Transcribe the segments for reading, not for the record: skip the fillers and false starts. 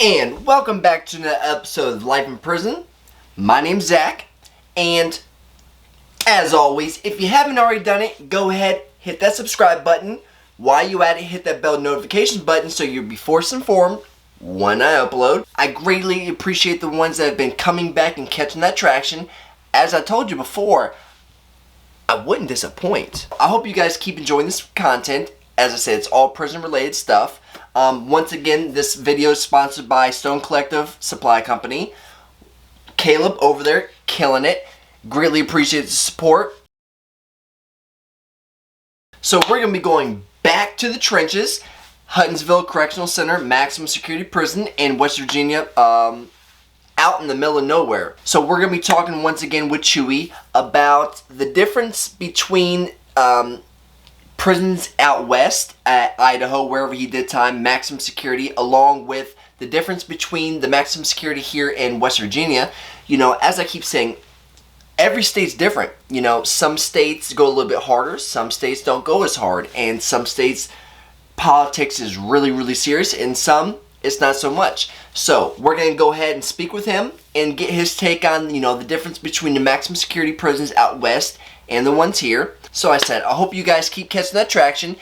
And welcome back to another episode of Life in Prison. My name's Zach, and as always, if you haven't already done it, go ahead, hit that subscribe button. While you at it, hit that bell notification button so you'll be force informed when I upload. I greatly appreciate the ones that have been coming back and catching that traction. As I told you before, I wouldn't disappoint. I hope you guys keep enjoying this content. As I said, it's all prison related stuff. Once again, this video is sponsored by Stone Collective Supply Company. Caleb over there, killing it. Greatly appreciate the support. So we're going to be going back to the trenches. Huntsville Correctional Center, maximum security prison in West Virginia, out in the middle of nowhere. So we're going to be talking once again with Chewy about the difference between prisons out west at Idaho, wherever he did time, maximum security, along with the difference between the maximum security here in West Virginia. You know, as I keep saying, every state's different. You know, some states go a little bit harder, some states don't go as hard, and some states politics is really, really serious, and some it's not so much. So we're going to go ahead and speak with him and get his take on, you know, the difference between the maximum security prisons out west and the ones here. So I said, I hope you guys keep catching that traction,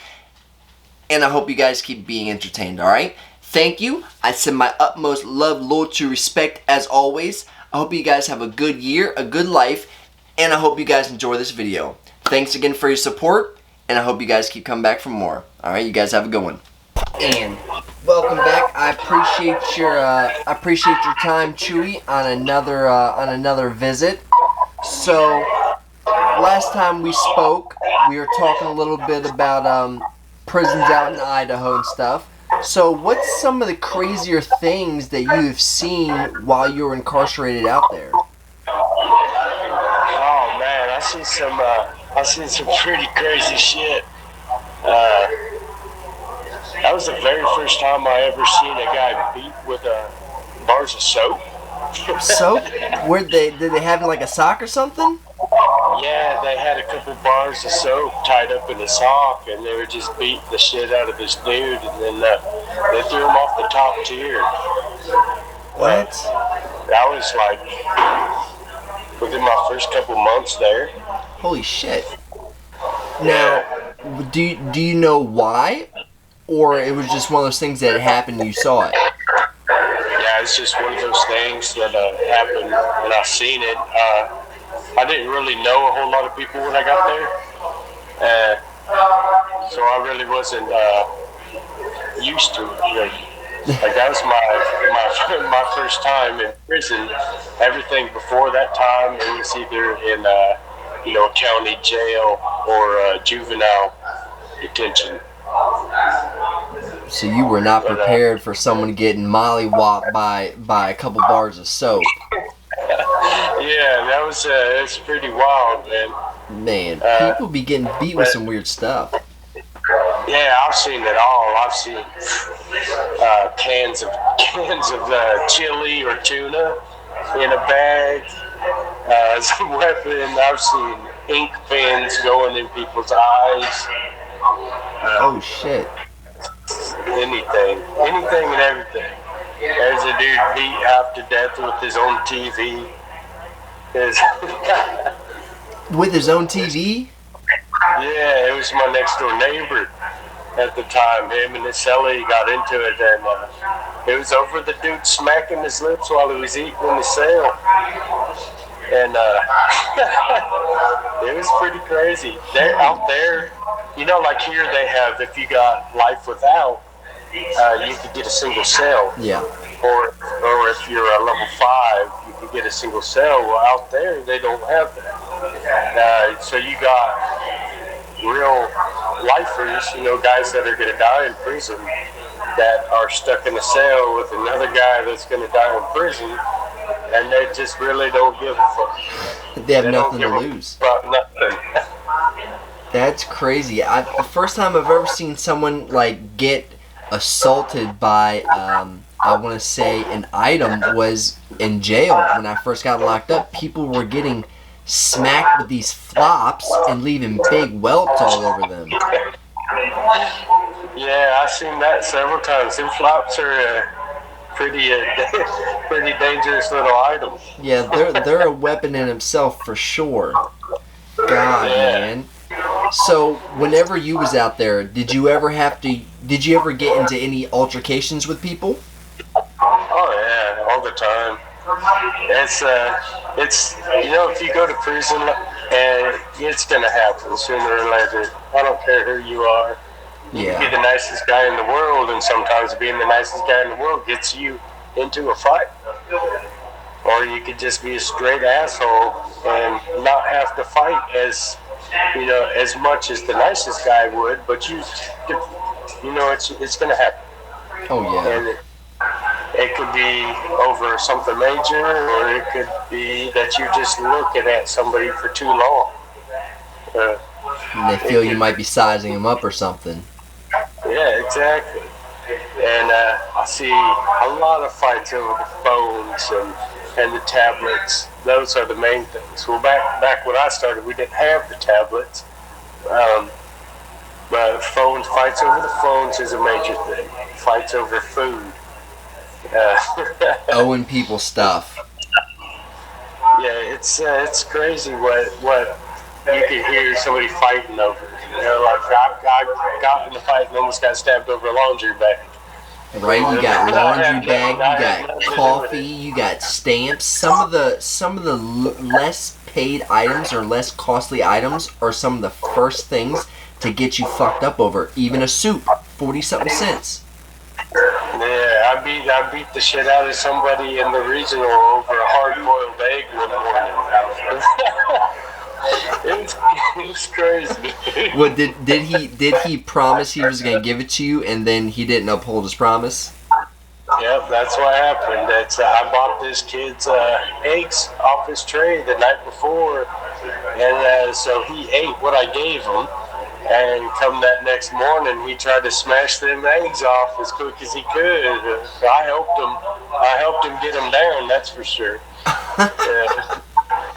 and I hope you guys keep being entertained, alright? Thank you. I send my utmost love, loyalty, respect as always. I hope you guys have a good year, a good life, and I hope you guys enjoy this video. Thanks again for your support, and I hope you guys keep coming back for more. Alright, you guys have a good one. And welcome back. I appreciate your time, Chewy, on another visit. So last time we spoke, we were talking a little bit about prisons out in Idaho and stuff. So what's some of the crazier things that you've seen while you were incarcerated out there? Oh man, I seen some pretty crazy shit. That was the very first time I ever seen a guy beat with bars of soap. Soap? Did they have like a sock or something? Yeah, they had a couple bars of soap tied up in a sock, and they were just beating the shit out of this dude, and then they threw him off the top tier. What? That was like within my first couple months there. Holy shit. Now, do you know why? Or it was just one of those things that happened and you saw it? Yeah, it's just one of those things that happened, and I seen it. I didn't really know a whole lot of people when I got there, so I really wasn't used to it. Like that was my first time in prison. Everything before that time, it was either in a county jail or juvenile detention. So you were not prepared for someone getting mollywopped by a couple bars of soap. Yeah, that was it's pretty wild, man. Man, people be getting beat with some weird stuff. Yeah, I've seen it all. I've seen cans of chili or tuna in a bag as a weapon. I've seen ink pens going in people's eyes. Oh shit. Anything and everything. There's a dude beat half to death with his own TV. With his own TV? Yeah, it was my next door neighbor at the time. Him and his cellie got into it, and it was over the dude smacking his lips while he was eating in the cell. And it was pretty crazy. They're out there, like here they have, if you got life without, you could get a single cell. Yeah. Or if you're a level 5, you can get a single cell. Well, out there, they don't have that. So you got real lifers, guys that are going to die in prison that are stuck in a cell with another guy that's going to die in prison, and they just really don't give a fuck. They have nothing to lose. Nothing. That's crazy. The first time I've ever seen someone like get assaulted by I want to say an item was in jail. When I first got locked up, people were getting smacked with these flops and leaving big welts all over them. Yeah, I've seen that several times. Them flops are pretty pretty dangerous little item. Yeah, they're a weapon in themselves for sure. God, Yeah. man. So, whenever you was out there, did you ever get into any altercations with people? Oh yeah, all the time. It's if you go to prison, and it's gonna happen sooner or later. I don't care who you are. You can be the nicest guy in the world, and sometimes being the nicest guy in the world gets you into a fight. Or you could just be a straight asshole and not have to fight as much as the nicest guy would, but it's gonna happen. Oh yeah. And it could be over something major, or it could be that you're just looking at somebody for too long. And they feel you might be sizing them up or something. Yeah, exactly. And I see a lot of fights over the phones and the tablets. Those are the main things. Well, back when I started, we didn't have the tablets. But fights over the phones is a major thing. Fights over food. Owing people stuff. Yeah, it's crazy what you can hear somebody fighting over. Like I got in a fight and almost got stabbed over a laundry bag. Right, you got laundry bag, you got coffee, you got stamps. Some of the less paid items or less costly items are some of the first things to get you fucked up over. Even a soup, 40-something cents. Yeah, I beat the shit out of somebody in the regional over a hard-boiled egg one morning. It was crazy. Well, did he promise he was gonna give it to you, and then he didn't uphold his promise? Yep, that's what happened. I bought this kid's eggs off his tray the night before, and so he ate what I gave him. And come that next morning, he tried to smash them eggs off as quick as he could. I helped him get them down. That's for sure.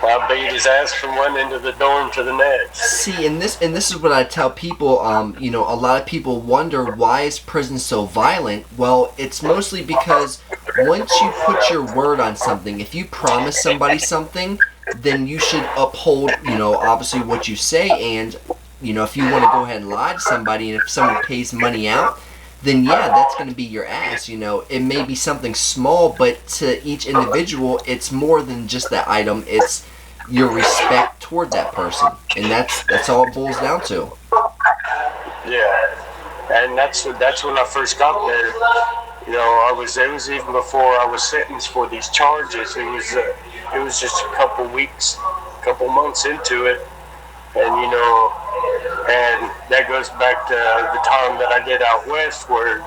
I beat his ass from one end of the dorm to the next. See, and this is what I tell people. A lot of people wonder, why is prison so violent? Well, it's mostly because once you put your word on something, if you promise somebody something, then you should uphold, obviously what you say. And if you want to go ahead and lie to somebody, and if someone pays money out, then yeah, that's going to be your ass. It may be something small, but to each individual, it's more than just that item. It's your respect toward that person, and that's all it boils down to. Yeah, and that's when I first got there. It was even before I was sentenced for these charges. It was just a couple months into it, and and that goes back to the time that I did out west, where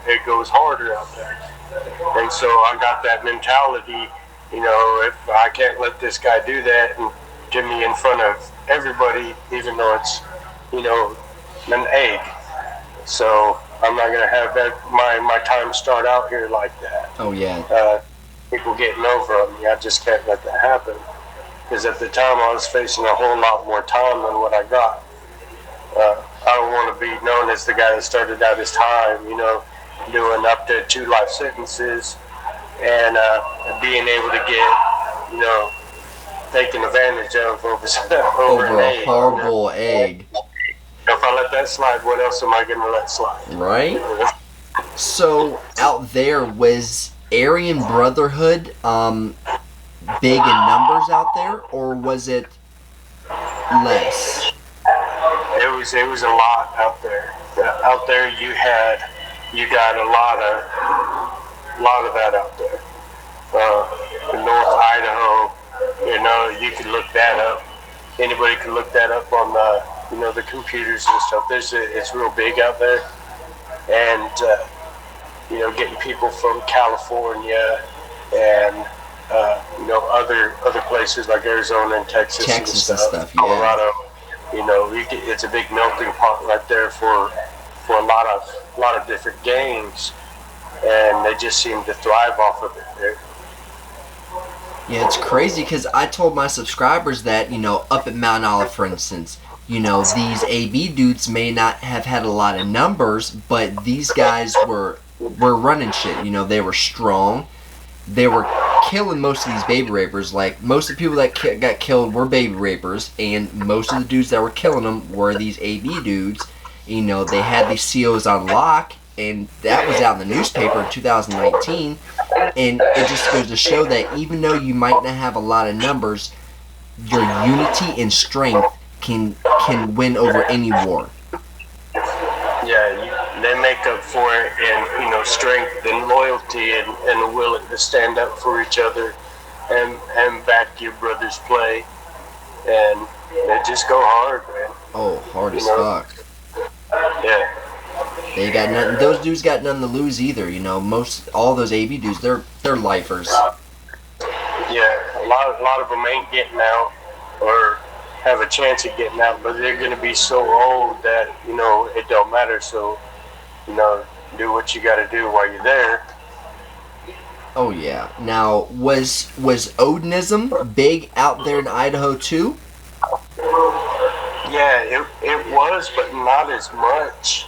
it goes harder out there, and so I got that mentality. If I can't let this guy do that and get me in front of everybody, even though it's an egg, so I'm not gonna have that my time start out here like that. Oh yeah. People getting over on me, I just can't let that happen. Because at the time I was facing a whole lot more time than what I got. I don't want to be known as the guy that started out his time, doing up to 2 life sentences and being able to get, taken advantage of over an a egg. horrible egg. If I let that slide, what else am I going to let slide? Right? So, out there, was Aryan Brotherhood big in numbers out there, or was it less? It was a lot out there. Out there, you got a lot of that out there. In North Idaho, you can look that up. Anybody can look that up on the computers and stuff. It's real big out there, and getting people from California and other places like Arizona and Texas and stuff, yeah. Colorado. It's a big melting pot right there for a lot of different gangs, and they just seem to thrive off of it there. Yeah, it's crazy because I told my subscribers that, up at Mount Olive, for instance, these AB dudes may not have had a lot of numbers, but these guys were were running shit. You know, they were strong. They were killing most of these baby rapers. Like, most of the people that got killed were baby rapers, and most of the dudes that were killing them were these AB dudes. You know, they had these COs on lock, and that was out in the newspaper in 2019. And it just goes to show that even though you might not have a lot of numbers, your unity and strength can win over any war. Yeah, they make up for it in, you know, strength and loyalty and a willing to stand up for each other and back your brother's play. And they just go hard, man. Oh, hard as fuck. Yeah. They got nothing. Those dudes got nothing to lose either. You know, all those AB dudes, they're lifers. Yeah, a lot of them ain't getting out or have a chance of getting out, but they're gonna be so old that, you know, it don't matter. So, you know, do what you got to do while you're there. Oh yeah. Now, was odinism big out there in Idaho too? Yeah, it was, but not as much.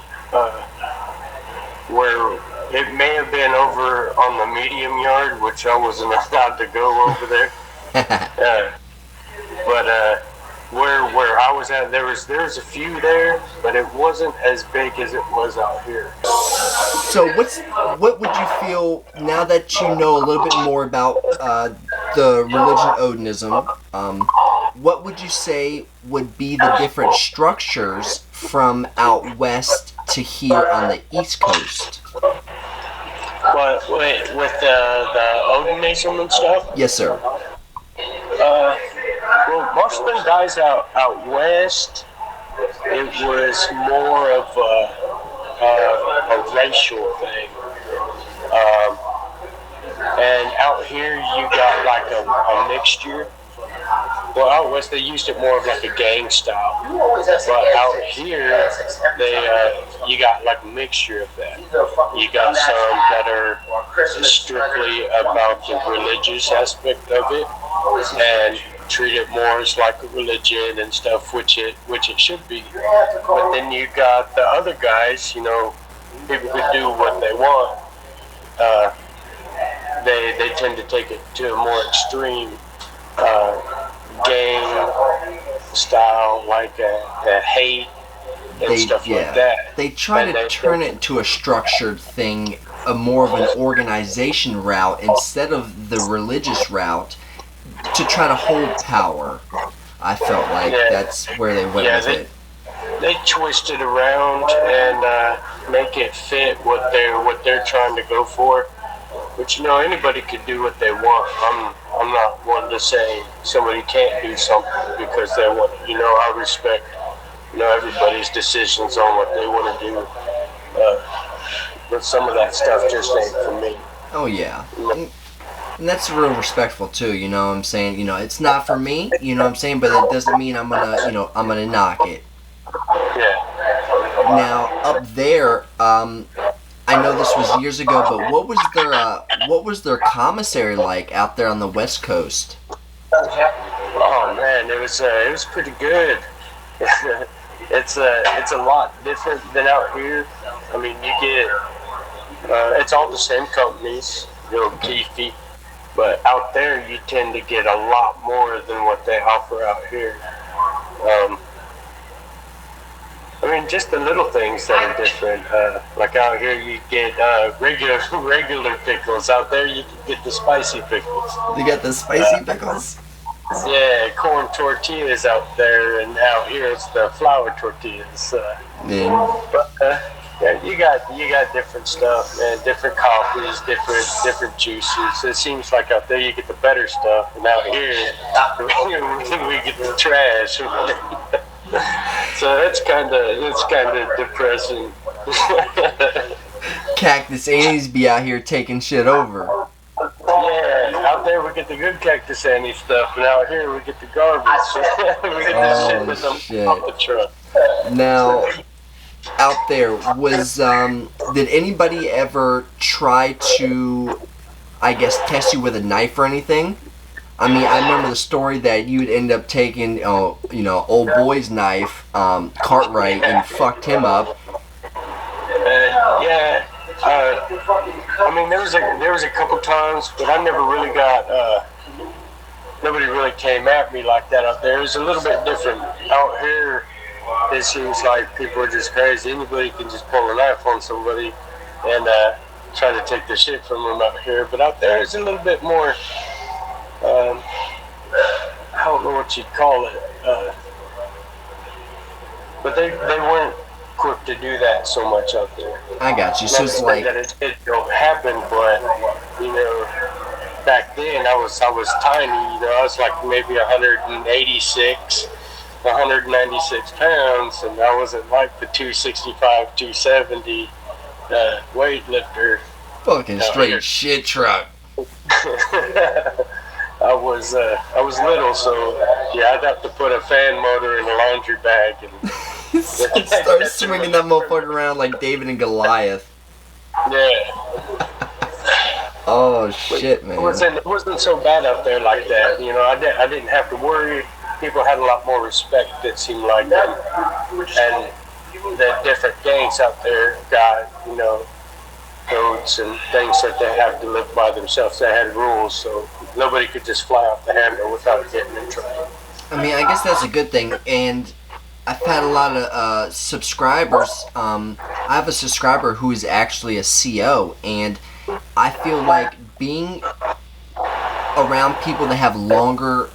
Where it may have been over on the medium yard, which I wasn't allowed to go over there. But where I was at, there was a few there, but it wasn't as big as it was out here. So what would you feel now that you know a little bit more about the religion odinism? What would you say would be the different structures from out west to here on the East Coast? But wait, with the odinism and stuff? Yes, sir. Well, most of the guys out west, it was more of a racial thing. And out here, you got like a mixture. Well, out west, they used it more of like a gang style. But out here, you got like a mixture of that. You got some that are strictly about the religious aspect of it and treat it more as like a religion and stuff, which it should be. But then you got the other guys, you know, people who do what they want. They tend to take it to a more extreme gang style, like a hate and stuff like that. They try to turn it into a structured thing, a more of an organization route instead of the religious route, to try to hold power. I felt like that's where they went with it. They twist it around and make it fit what they're trying to go for. But you know, anybody could do what they want. I'm not one to say somebody can't do something because they want it. You know, I respect, you know, everybody's decisions on what they want to do. But some of that stuff just ain't for me. Oh yeah. And that's real respectful too, you know what I'm saying? You know, it's not for me, you know what I'm saying, but it doesn't mean I'm gonna knock it. Yeah. Now, up there, I know this was years ago, but what was their commissary like out there on the West Coast? Oh man, it was pretty good. It's a lot different than out here. I mean, you get it's all the same companies, you know, Keefy, but out there you tend to get a lot more than what they offer out here. I mean, just the little things that are different. Like out here, you get regular pickles. Out there, you can get the spicy pickles. You got the spicy pickles? Yeah, corn tortillas out there, and out here it's the flour tortillas. But yeah, you got different stuff, man. Different coffees, different juices. It seems like out there you get the better stuff, and out here we get the trash. So it's kind of depressing. Cactus Annie's be out here taking shit over. Yeah, out there we get the good Cactus Annie stuff, and out here we get the garbage. We get the shit with them off the truck. Now, out there, did anybody ever try to, I guess, test you with a knife or anything? I mean, I remember the story that you'd end up taking, you know, old boy's knife, Cartwright, and fucked him up. I mean, there was a couple times, but I never really got. Nobody really came at me like that out there. It was a little bit different out here. It seems like people are just crazy. Anybody can just pull a knife on somebody and try to take their shit from them out here. But out there, it's a little bit more. I don't know what you'd call it. But they weren't quick to do that so much out there. I got you. So it's like that it don't happen, but back then I was tiny. I was like maybe 186, 196 pounds, and I wasn't like the 265, 270 weightlifter. Fucking straight shit truck. I was little, so yeah, I'd have to put a fan motor in a laundry bag and start swinging that motherfucker around like David and Goliath. Yeah. Oh shit, man. It wasn't so bad out there like that. I didn't have to worry. People had a lot more respect, it seemed like, and the different gangs out there got codes and things that they have to live by themselves. They had rules, so nobody could just fly off the handle without getting in trouble. I mean, I guess that's a good thing, and I've had a lot of subscribers. I have a subscriber who is actually a CO, and I feel like being around people that have longer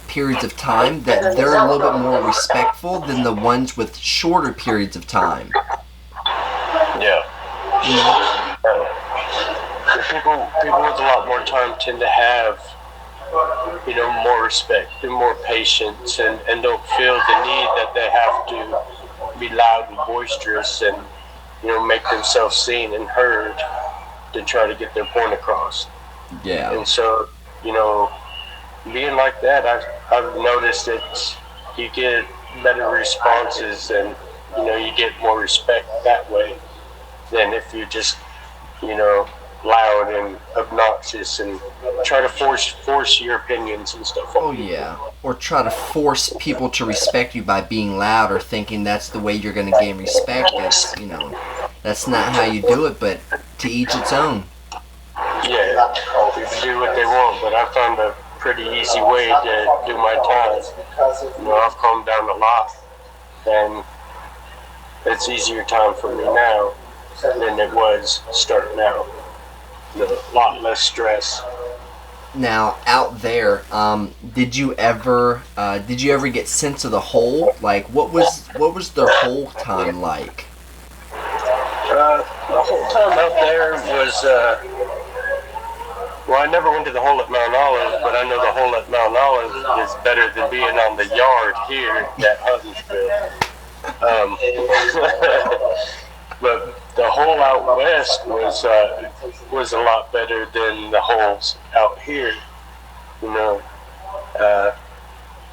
periods of time, that they're a little bit more respectful than the ones with shorter periods of time. Yeah. People with a lot more time tend to have more respect and more patience, and don't feel the need that they have to be loud and boisterous and make themselves seen and heard to try to get their point across. Yeah. And so being like that, I've noticed that you get better responses, and you get more respect that way than if you're just loud and obnoxious and try to force your opinions and stuff. Oh yeah, or try to force people to respect you by being loud or thinking that's the way you're going to gain respect. That's not how you do it, but to each its own. Yeah, people do what they want, but I found a pretty easy way to do my time. I've calmed down a lot, and it's easier time for me now than it was starting out. A lot less stress. Now, out there, did you ever get sent to the hole? Like, what was the hole time like? The whole time out there was, I never went to the hole at Mount Olive, but I know the hole at Mount Olive is better than being on the yard here at Huntsville. But the hole out west was a lot better than the holes out here.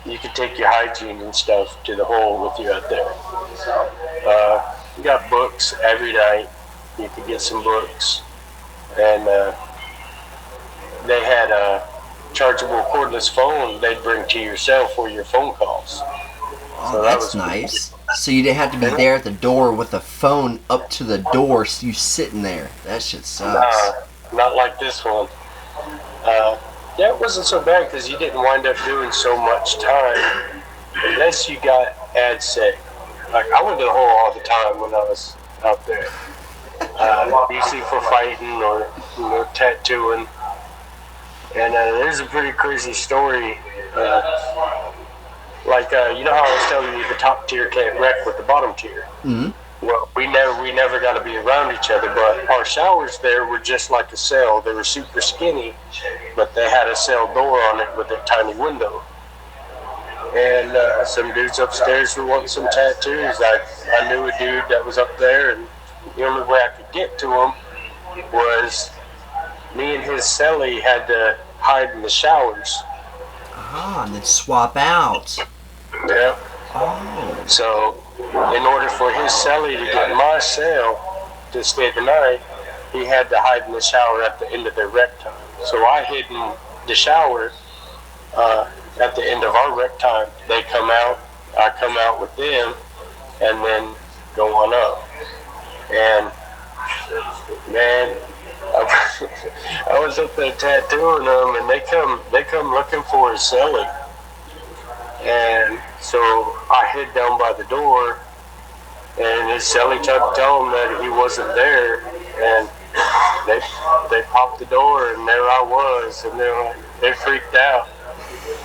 You could take your hygiene and stuff to the hole with you out there. You got books every night. You could get some books, and they had a chargeable cordless phone they'd bring to your cell for your phone calls. Oh, so that's nice. So you didn't have to be there at the door with the phone up to the door, so you sitting there. That shit sucks. Not like this one. Yeah, it wasn't so bad because you didn't wind up doing so much time unless you got ad sick. Like, I went to the hole all the time when I was out there. Usually for fighting or tattooing. And there's a pretty crazy story. You know how I was telling you the top tier can't wreck with the bottom tier? Mm-hmm. Well, we never got to be around each other, but our showers there were just like a cell. They were super skinny, but they had a cell door on it with a tiny window. And some dudes upstairs were wanting some tattoos. I knew a dude that was up there, and the only way I could get to him was me and his cellie had to hide in the showers. Ah, and then swap out. Yeah. Oh. So, in order for his cellie to get my cell to stay the night, he had to hide in the shower at the end of their rec time. So I hid in the shower at the end of our rec time. They come out, I come out with them, and then go on up. And man, I was up there tattooing them, and they come looking for his cellie, and so I hid down by the door, and his cellie tried to tell him that he wasn't there, and they popped the door, and there I was, and they freaked out.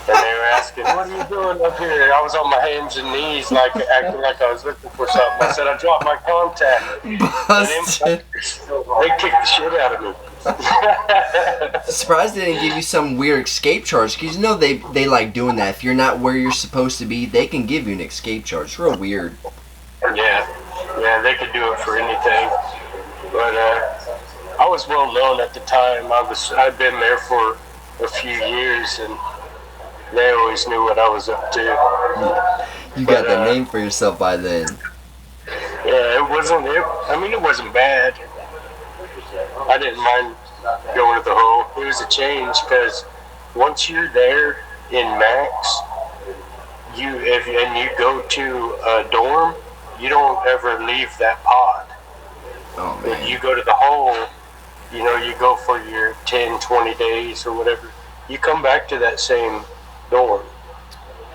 And they were asking, "What are you doing up here?" And I was on my hands and knees, like acting like I was looking for something. I said, "I dropped my contact." Busted. They kicked the shit out of me. Surprised they didn't give you some weird escape charge, because you know they like doing that. If you're not where you're supposed to be, they can give you an escape charge. It's real weird. Yeah, they could do it for anything. But I was well known at the time. I'd been there for a few years, and they always knew what I was up to. You got the name for yourself by then. Yeah, it wasn't bad. I didn't mind going to the hole. It was a change, because once you're there in Max, if you go to a dorm, you don't ever leave that pod. Oh, man. When you go to the hole, you go for your 10, 20 days or whatever. You come back to that same dorm.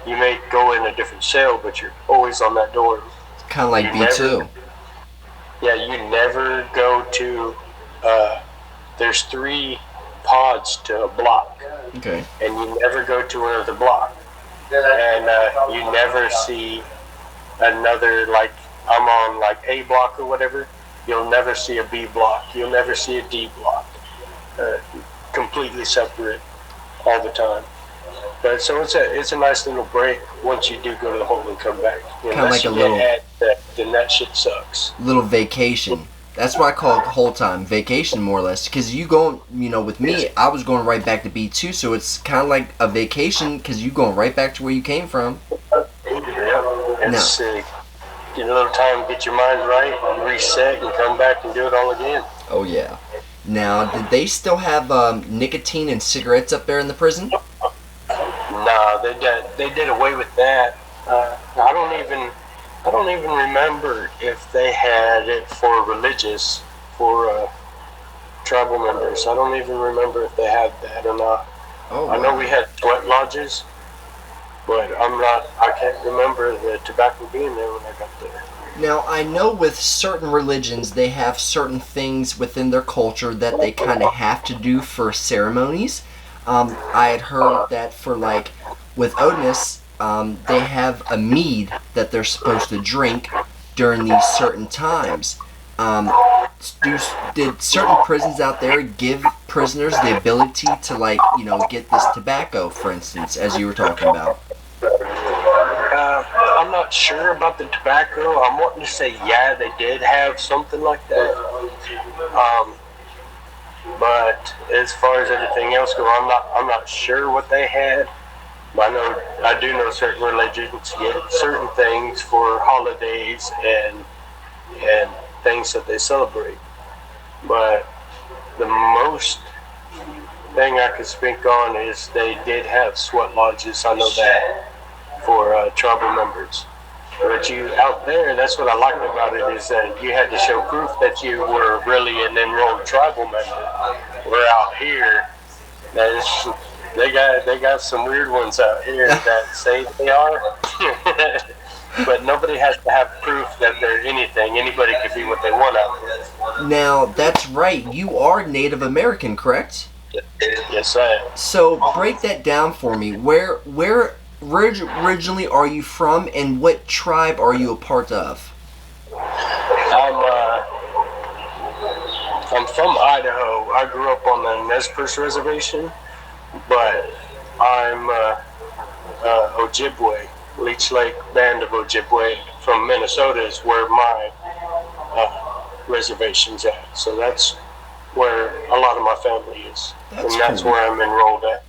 You may go in a different cell, but you're always on that dorm. It's kind of like B2. You never go to, there's 3 pods to a block. Okay. And you never go to another block. And you never see another, like, I'm on like A block or whatever. You'll never see a B block. You'll never see a D block. Completely separate all the time. But so it's a nice little break once you do go to the hole and come back. Kind of like a little, then that shit sucks. Little vacation. That's what I call it, whole time vacation, more or less. Because you going, with me, I was going right back to B2, so it's kind of like a vacation because you going right back to where you came from. Yeah, it's get a little time, get your mind right, reset, and come back and do it all again. Oh yeah. Now, did they still have nicotine and cigarettes up there in the prison? No, they did away with that. I don't even remember if they had it for religious, for tribal members. I don't even remember if they had that or not. Oh, wow. I know we had sweat lodges, but I can't remember the tobacco being there when I got there. Now, I know with certain religions, they have certain things within their culture that they kind of have to do for ceremonies. I had heard that for, like, with Odinists, they have a mead that they're supposed to drink during these certain times. Did certain prisons out there give prisoners the ability to, like, get this tobacco, for instance, as you were talking about? I'm not sure about the tobacco. I'm wanting to say, yeah, they did have something like that. But as far as everything else goes, I'm not sure what they had. I do know certain religions get certain things for holidays and things that they celebrate. But the most thing I could speak on is they did have sweat lodges. I know that for tribal members. But you out there, that's what I liked about it, is that you had to show proof that you were really an enrolled tribal member. We're out here, they got some weird ones out here that say they are, but nobody has to have proof that they're anything. Anybody can be what they want out there. Now, that's right. You are Native American, correct? Yes, I am. So break that down for me. Where originally are you from, and what tribe are you a part of? I'm from Idaho. I grew up on the Nez Perce Reservation, but I'm Ojibwe, Leech Lake Band of Ojibwe from Minnesota is where my reservation's at. So that's where a lot of my family is, that's cool. Where I'm enrolled at.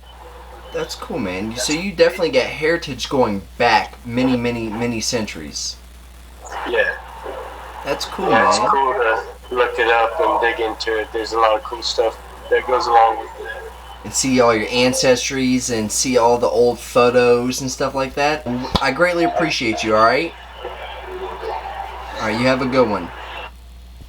That's cool, man. So you definitely got heritage going back many, many, many centuries. Yeah. That's cool, man. It's cool to look it up and dig into it. There's a lot of cool stuff that goes along with that. And see all your ancestries and see all the old photos and stuff like that. I greatly appreciate you, alright? Alright, you have a good one.